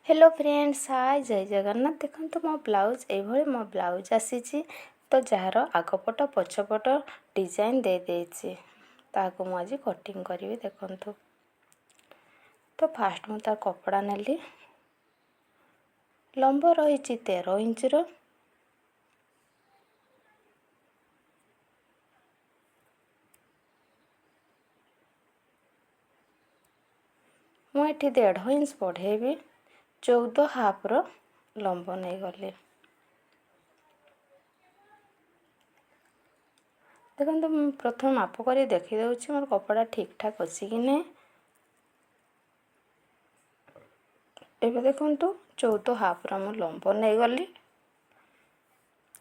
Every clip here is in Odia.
हेलो फ्रेंड्स, हाय जय जगन्नाथ। देखो मो ब्लाउज ये मो ब्लाउज आसी तो जार आगपट पछपट डिजाइन दे देछि ताको मु आज कटिंग करी। देखो तो फास्ट मु तार कपड़ा नेली। लंब रही 13 इंच रो। मु एठी 1.5 इंच बढ़ेबी। 14 हाफ रो लंब नहीं गली। देखो प्रथम माप कर देखी दूसरी मोर कपड़ा ठीक ठाक अच्छी कि नहीं। एबे देखो 14 हाफ रो मु लंब नहीं गली।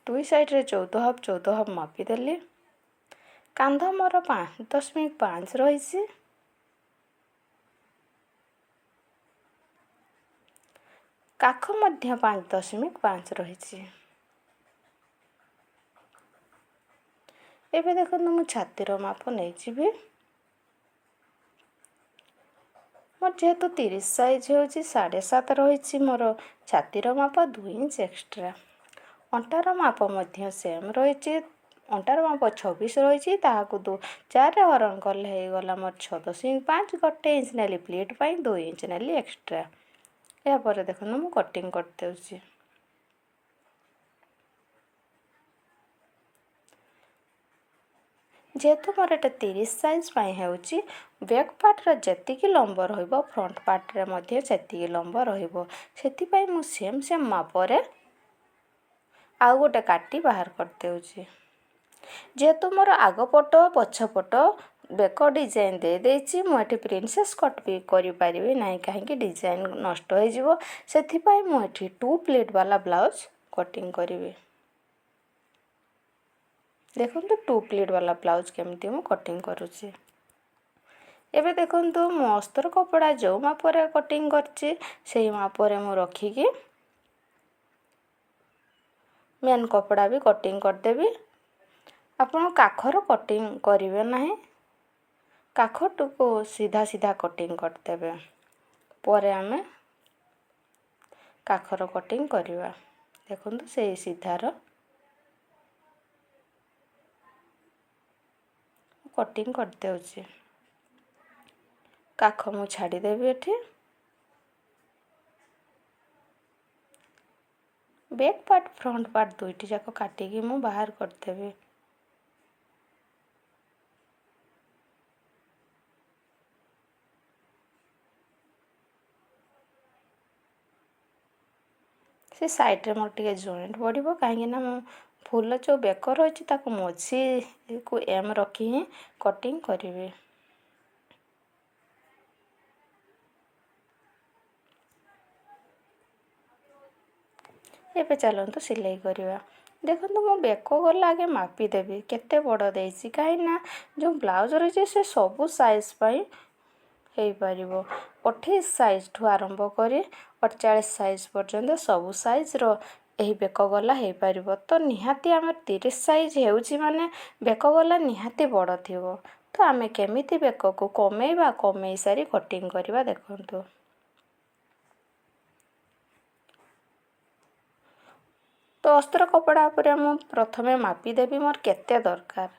दुई साइड रे 14 हाफ मापिदेली। कांध मोर 5.5 रही। काख मध्य 5.5 रही। एबे देखो मु छातीर माप नहीं जी। मोर जेहेतु 30 साइज हो 7.5 रही। मोर छातीर माप 2 इंच एक्स्ट्रा। अंटार माप मध्य सेम रही। अंटार माप 26 रही। ताकू 4 हरण कले हो गला मोर 6.5। 1 इंच नेली प्लीट पाई 2 इंच नेली एक्स्ट्रा। या पर देखो मु कटिंग करते उसी। जेहेतु मोर एटा 30 साइज पाई हेउची बैक पार्ट रे जतिकी लंब रहइबो फ्रंट पार्ट रे मध्ये सेतिकी लंब रहइबो। सेति पाई मु सेम माप रे आउ गोटे काटी बाहर करते उची। जेहेतु मोर आग पट पछपट बेक डिजाइन दे देछि मु एठी प्रिंसेस कट भी करि परिबे नाही काहे डिजाइन नष्ट हो जिवो। सेति पाई मु एठी 2 प्लेट वाला ब्लाउज कटिंग करिवे। देखो 2 प्लेट वाला ब्लाउज केमती मु कटिंग करुची। एबे देखो मो अस्तर कपड़ा जो माप रे कटिंग करची सेही माप रे मु रखिकी मेन कपड़ा भी कटिंग करदेवी। आपण काखर कटिंग करिवे नाही। काखटू को सीधा सीधा कटिंग करदेवे। परे आमे काखर कटिंग करिवा। देखो से सीधार कटिंग करते उची। काख मु छाड़ी देबी एठी। बैक पार्ट फ्रंट पार्ट दुईटी जाक काटिकी मु बाहर करदेबी। से साइड रे मोर टिके जॉइंट पड़िबो काहे ना मु फूल जो बेक रही ताको मझी को एम रखी ही कटिंग करिवे। एबे चलंतु सिलाई करिवा। देखो मु बेक गला आगे मापी देबी केते बड़ देइछि काहे ना जो ब्लाउज रही से सबु साइज पाई हेई परिबो। 28 साइज ठू आरंभ करी 48 साइज पर्यंत सबु साइज रो एही बेक गला हेई परिबो। तो निहाती आमे 30 साइज हेउची माने बेक गला निहाती बड़ थिबो। तो आमे केमिति बेक को कमेई सारी कटिंग करिवा। देखंतु तो अस्त्र कपड़ा पर मु प्रथमे मापी देबी मोर केते दरकार।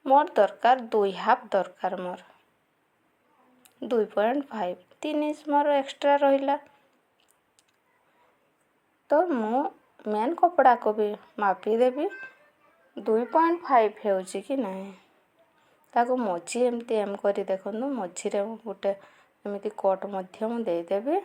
मोर दरकार 2 हाफ दरकार। मोर 2.5 3 इंच मोर एक्स्ट्रा रहिला। तो मु मेन कपड़ा को भी मापी देबी 2.5 हेउची कि नाही। ताको मझी एमती एम करी देखंतु मझी रे गोटे एमती कट मध्य मु दे देबी।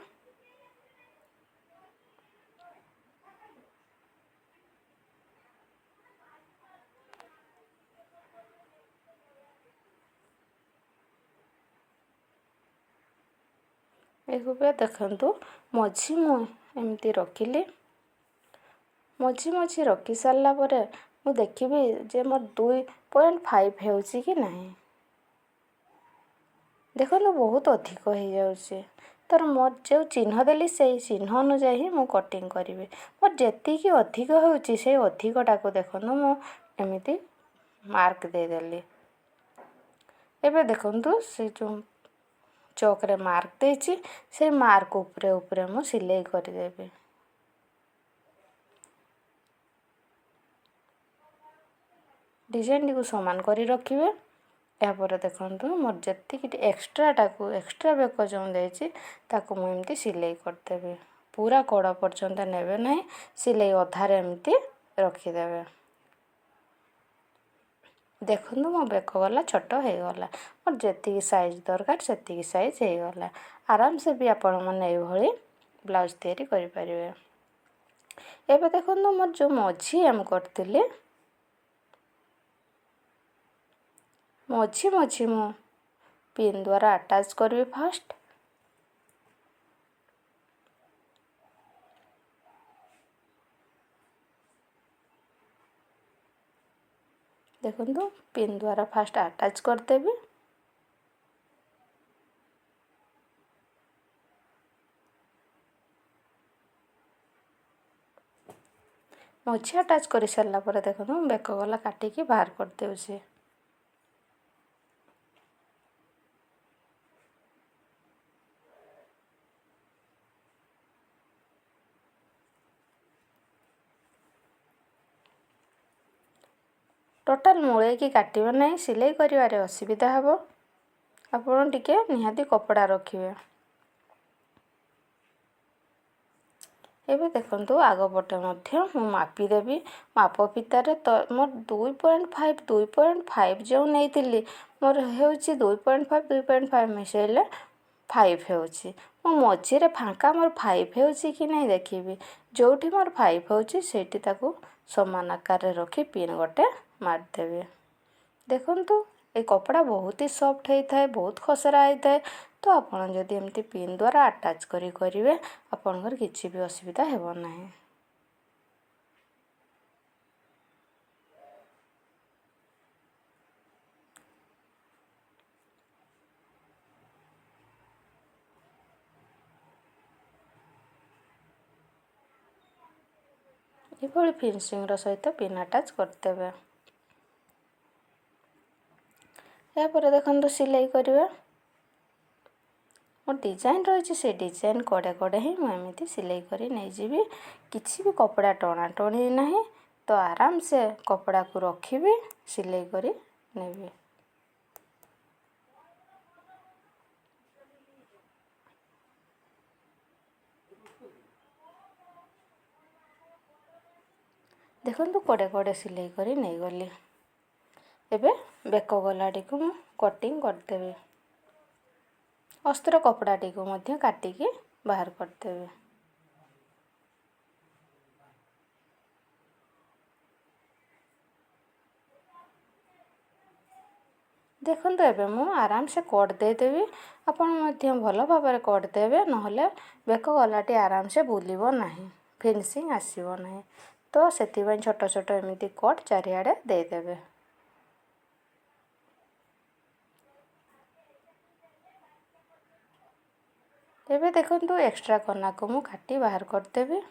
एगुबे देखंतु मझी मु एमती रखिली। मझी रखी सारला परे मु देखिबी जे मोर 2.5 हेउची कि नाही। देखो बहुत अधिक हो जाउछे। तर मोर जो चिन्ह देली से चिन्ह अनुसार ही मु कटिंग करिवे। मोर जेती की अधिक होउची से अधिकटा को देखो मु एमिति मार्क दे देली। ଏବେ ଦେଖନ୍ତୁ ସେ ଯେଉଁ ଚକରେ ମାର୍କ ଦେଇଛି ସେ ମାର୍କ ଉପରେ ଉପରେ ମୁଁ ସିଲେଇ କରିଦେବି। ଡିଜାଇନଟିକୁ ସମାନ କରି ରଖିବେ। ଏହାପରେ ଦେଖନ୍ତୁ ମୋର ଯେତିକି ଏକ୍ସଟ୍ରା ବେକ ଯେଉଁ ଦେଇଛି ତାକୁ ମୁଁ ଏମିତି ସିଲେଇ କରିଦେବି। ପୁରା କଡ଼ ପର୍ଯ୍ୟନ୍ତ ନେବେ ନାହିଁ, ସିଲେଇ ଅଧାରେ ଏମିତି ରଖିଦେବେ। ଦେଖନ୍ତୁ ମୋ ବେକ ଗଲା ଛୋଟ ହେଇଗଲା। ମୋର ଯେତିକି ସାଇଜ୍ ଦରକାର ସେତିକି ସାଇଜ୍ ହେଇଗଲା। ଆରାମସେ ବି ଆପଣମାନେ ଏଇଭଳି ବ୍ଲାଉଜ୍ ତିଆରି କରିପାରିବେ। ଏବେ ଦେଖନ୍ତୁ ମୋର ଯେଉଁ ମଝି ଏମ୍ କରିଥିଲି, ମଝି ମୁଁ ପିନ୍ ଦ୍ୱାରା ଆଟାଚ୍ କରିବି ଫାଷ୍ଟ। ଦେଖନ୍ତୁ ପିନ୍ ଦ୍ୱାରା ଫାଷ୍ଟ ଆଟାଚ୍ କରିଦେବି। ମଝି ଆଟାଚ୍ କରିସାରିଲା ପରେ ଦେଖନ୍ତୁ ମୁଁ ବେକ ଗଲା କାଟିକି ବାହାର କରିଦେଉଛି। ଟୋଟାଲ୍ ମୂଳେଇକି କାଟିବେ ନାହିଁ, ସିଲେଇ କରିବାରେ ଅସୁବିଧା ହେବ। ଆପଣ ଟିକେ ନିହାତି କପଡ଼ା ରଖିବେ। ଏବେ ଦେଖନ୍ତୁ ଆଗ ପଟେ ମଧ୍ୟ ମୁଁ ମାପିଦେବି। ମାପ ଫିତାରେ ମୋର 2.5 ଯେଉଁ ନେଇଥିଲି ମୋର ହେଉଛି 2.5 ମିଶାଇଲେ 5 ହେଉଛି। ମୁଁ ମଝିରେ ଫାଙ୍କା ମୋର 5 ହେଉଛି କି ନାହିଁ ଦେଖିବି। ଯେଉଁଠି ମୋର 5 ହେଉଛି ସେଇଠି ତାକୁ ସମାନ ଆକାରରେ ରଖି ପିନ୍ ଗୋଟେ ମାରିଦେବି। ଦେଖନ୍ତୁ ଏ କପଡ଼ା ବହୁତ ହି ସଫ୍ଟ ହେଇଥାଏ, ବହୁତ ଖସରା ହେଇଥାଏ। ତ ଆପଣ ଯଦି ଏମିତି ପିନ୍ ଦ୍ୱାରା ଆଟାଚ୍ କରିବେ ଆପଣଙ୍କର କିଛି ବି ଅସୁବିଧା ହେବ ନାହିଁ। ଏଭଳି ଫିନିସିଂର ସହିତ ପିନ୍ ଆଟାଚ୍ କରିଦେବେ। ଏହାପରେ ଦେଖନ୍ତୁ ସିଲେଇ କରିବା। ମୋ ଡିଜାଇନ୍ ରହିଛି ସେ ଡିଜାଇନ୍ କଡ଼େ ହିଁ ମୁଁ ଏମିତି ସିଲେଇ କରି ନେଇଯିବି। କିଛି ବି କପଡ଼ା ଟଣାଟଣି ନାହିଁ, ତ ଆରାମସେ କପଡ଼ାକୁ ରଖିବି, ସିଲେଇ କରି ନେବି। ଦେଖନ୍ତୁ କଡ଼େ ସିଲେଇ କରି ନେଇଗଲି। ଏବେ ବେକ ଗଲାଟିକୁ ମୁଁ କଟିଂ କରିଦେବି। ଅସ୍ତ୍ର କପଡ଼ାଟିକୁ ମଧ୍ୟ କାଟିକି ବାହାର କରିଦେବି। ଦେଖନ୍ତୁ ଏବେ ମୁଁ ଆରାମସେ କଟ୍ ଦେଇଦେବି। ଆପଣ ମଧ୍ୟ ଭଲ ଭାବରେ କଟ୍ ଦେବେ, ନହେଲେ ବେକ ଗଲାଟି ଆରାମସେ ବୁଲିବ ନାହିଁ, ଫିନିସିଂ ଆସିବ ନାହିଁ। ତ ସେଥିପାଇଁ ଛୋଟ ଏମିତି କଟ୍ ଚାରିଆଡ଼େ ଦେଇଦେବେ। ଏବେ ଦେଖନ୍ତୁ ଏକ୍ସଟ୍ରା କନାକୁ ମୁଁ କାଟି ବାହାର କରିଦେବି।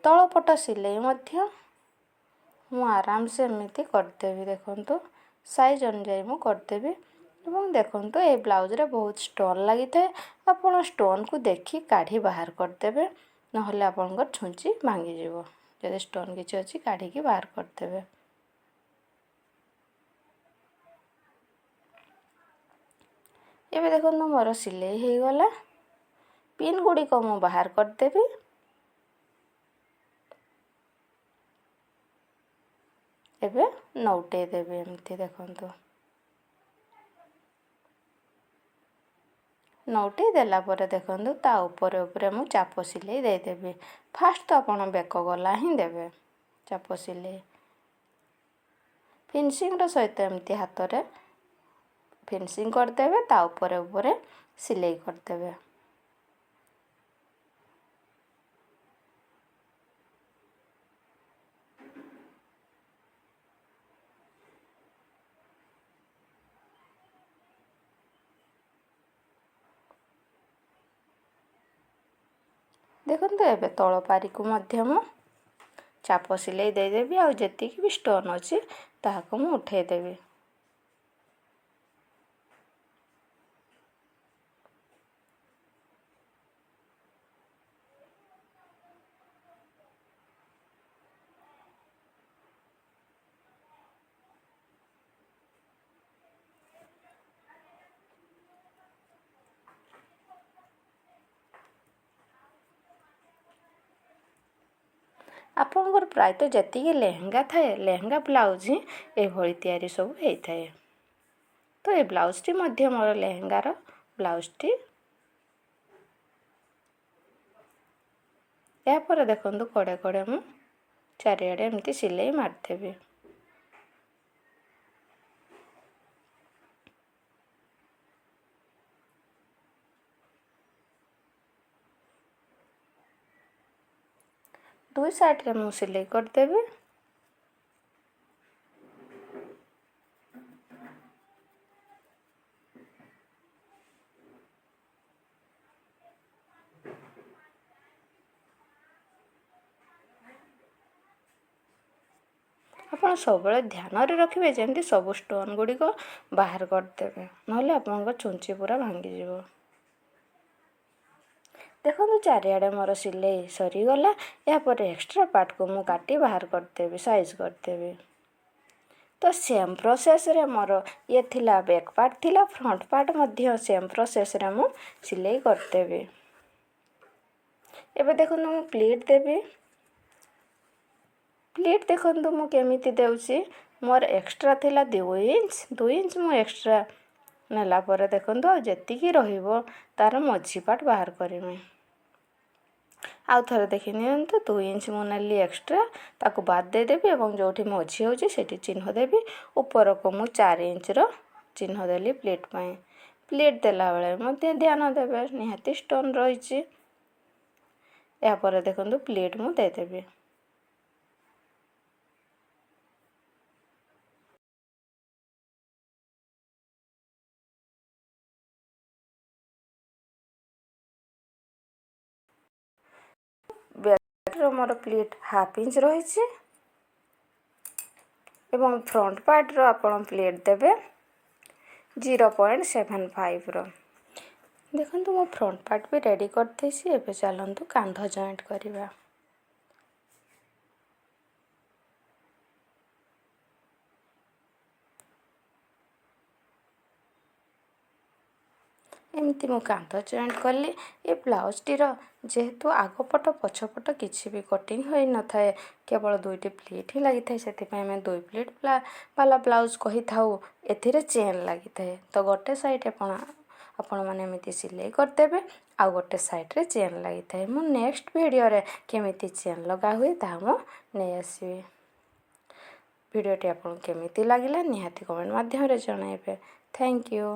ତଳପଟ ସିଲେଇ ମଧ୍ୟ ମୁଁ ଆରାମସେ ଏମିତି କରିଦେବି। ଦେଖନ୍ତୁ ସାଇଜ୍ ଅନୁଯାୟୀ ମୁଁ କରିଦେବି। ଏବଂ ଦେଖନ୍ତୁ এই ବ୍ଲାଉଜରେ ବହୁତ ଷ୍ଟୋନ୍ ଲାଗିଥାଏ। ଆପଣ ଷ୍ଟୋନ୍କୁ ଦେଖି କାଢ଼ି ବାହାର କରିଦେବେ, ନହେଲେ ଆପଣଙ୍କର ଛୁଞ୍ଚି ଭାଙ୍ଗିଯିବ। ଯଦି ଷ୍ଟୋନ୍ କିଛି ଅଛି କାଢ଼ିକି ବାହାର କରିଦେବେ। ଏବେ ଦେଖନ୍ତୁ ମୋର ସିଲେଇ ହେଇଗଲା। ପିନ୍ ଗୁଡ଼ିକ ମୁଁ ବାହାର କରିଦେବି। ଏବେ ନଉଟେଇ ଦେବି ଏମିତି ଦେଖନ୍ତୁ। ନଉଟେଇ ଦେଲା ପରେ ଦେଖନ୍ତୁ ତା ଉପରେ ମୁଁ ଚାପ ସିଲେଇ ଦେଇଦେବି। ଫାଷ୍ଟ ତ ଆପଣ ବେକ ଗଲା ହିଁ ଦେବେ ଚାପ ସିଲେଇ। ଫିନିସିଂର ସହିତ ଏମିତି ହାତରେ ଫିନିସିଂ କରିଦେବେ, ତା ଉପରେ ସିଲେଇ କରିଦେବେ। ଦେଖନ୍ତୁ ଏବେ ତଳ ପାରିକୁ ମଧ୍ୟ ମୁଁ ଚାପ ସିଲେଇ ଦେଇଦେବି। ଆଉ ଯେତିକି ବି ଷ୍ଟୋନ୍ ଅଛି ତାହାକୁ ମୁଁ ଉଠାଇଦେବି। ଆପଣଙ୍କର ପ୍ରାୟତଃ ଯେତିକି ଲେହେଙ୍ଗା ଥାଏ ଲେହେଙ୍ଗା ବ୍ଲାଉଜ୍ ହିଁ ଏଭଳି ତିଆରି ସବୁ ହେଇଥାଏ। ତ ଏ ବ୍ଲାଉଜ୍ଟି ମଧ୍ୟ ମୋର ଲେହେଙ୍ଗାର ବ୍ଲାଉଜ୍ଟି। ଏହାପରେ ଦେଖନ୍ତୁ କଡ଼େ କଡ଼େ ମୁଁ ଚାରିଆଡ଼େ ଏମିତି ସିଲେଇ ମାରିଦେବି। ଦୁଇ ସାଇଡ଼୍ରେ ମୁଁ ସିଲେଇ କରିଦେବି। ଆପଣ ସବୁବେଳେ ଧ୍ୟାନରେ ରଖିବେ ଯେମିତି ସବୁ ଷ୍ଟୋନ୍ ଗୁଡ଼ିକ ବାହାର କରିଦେବେ, ନହେଲେ ଆପଣଙ୍କ ଛୁଞ୍ଚି ପୁରା ଭାଙ୍ଗିଯିବ। ଦେଖନ୍ତୁ ଚାରିଆଡ଼େ ମୋର ସିଲେଇ ସରିଗଲା। ଏହାପରେ ଏକ୍ସଟ୍ରା ପାର୍ଟକୁ ମୁଁ କାଟି ବାହାର କରିଦେବି, ସାଇଜ୍ କରିଦେବି। ତ ସେମ୍ ପ୍ରୋସେସ୍ରେ ମୋର ଇଏ ଥିଲା ବ୍ୟାକ୍ ପାର୍ଟ ଥିଲା, ଫ୍ରଣ୍ଟ ପାର୍ଟ ମଧ୍ୟ ସେମ୍ ପ୍ରୋସେସ୍ରେ ମୁଁ ସିଲେଇ କରିଦେବି। ଏବେ ଦେଖନ୍ତୁ ମୁଁ ପ୍ଲିଟ୍ ଦେବି। ପ୍ଲିଟ୍ ଦେଖନ୍ତୁ ମୁଁ କେମିତି ଦେଉଛି। ମୋର ଏକ୍ସଟ୍ରା ଥିଲା 2 ଇଞ୍ଚ ମୁଁ ଏକ୍ସଟ୍ରା ନେଲା ପରେ ଦେଖନ୍ତୁ ଆଉ ଯେତିକି ରହିବ ତା'ର ମଝି ପାର୍ଟ ବାହାର କରିବି। ଆଉ ଥରେ ଦେଖି ନିଅନ୍ତୁ, 2 ଇଞ୍ଚ ମୁଁ ନେଲି ଏକ୍ସଟ୍ରା, ତାକୁ ବାଦ ଦେଇଦେବି ଏବଂ ଯେଉଁଠି ମଝି ହେଉଛି ସେଠି ଚିହ୍ନ ଦେବି। ଉପରକୁ ମୁଁ 4 ଇଞ୍ଚର ଚିହ୍ନ ଦେଲି ପ୍ଲିଟ୍ ପାଇଁ। ପ୍ଲିଟ୍ ଦେଲାବେଳେ ମଧ୍ୟ ଧ୍ୟାନ ଦେବେ, ନିହାତି ଷ୍ଟୋନ୍ ରହିଛି। ଏହାପରେ ଦେଖନ୍ତୁ ପ୍ଲିଟ୍ ମୁଁ ଦେଇଦେବି। ବ୍ୟାକ୍ର ମୋର ପ୍ଲିଟ୍ 1/2 ଇଞ୍ଚ ରହିଛି ଏବଂ ଫ୍ରଣ୍ଟ ପାର୍ଟର ଆପଣ ପ୍ଲିଟ୍ ଦେବେ 0.75ର। ଦେଖନ୍ତୁ ମୁଁ ଫ୍ରଣ୍ଟ ପାର୍ଟ ବି ରେଡ଼ି କରିଦେଇଛି। ଏବେ ଚାଲନ୍ତୁ କାନ୍ଧ ଜଏଣ୍ଟ କରିବା। ଏମିତି ମୁଁ କାନ୍ଧ ଜଏଣ୍ଟ କଲି। ଏ ବ୍ଲାଉଜ୍ଟିର ଯେହେତୁ ଆଗପଟ ପଛପଟ କିଛି ବି କଟିଂ ହୋଇନଥାଏ, କେବଳ 2ଟି ପ୍ଲିଟ୍ ହିଁ ଲାଗିଥାଏ, ସେଥିପାଇଁ ଆମେ 2 ପ୍ଲିଟ୍ ବାଲା ବ୍ଲାଉଜ୍ କହିଥାଉ। ଏଥିରେ ଚେନ୍ ଲାଗିଥାଏ, ତ ଗୋଟେ ସାଇଡ଼୍ ଆପଣମାନେ ଏମିତି ସିଲେଇ କରିଦେବେ, ଆଉ ଗୋଟେ ସାଇଡ଼୍ରେ ଚେନ୍ ଲାଗିଥାଏ। ମୁଁ ନେକ୍ସଟ ଭିଡ଼ିଓରେ କେମିତି ଚେନ୍ ଲଗା ହୁଏ ତାହା ମୁଁ ନେଇ ଆସିବି। ଭିଡ଼ିଓଟି ଆପଣଙ୍କୁ କେମିତି ଲାଗିଲା ନିହାତି କମେଣ୍ଟ ମାଧ୍ୟମରେ ଜଣାଇବେ। Thank you.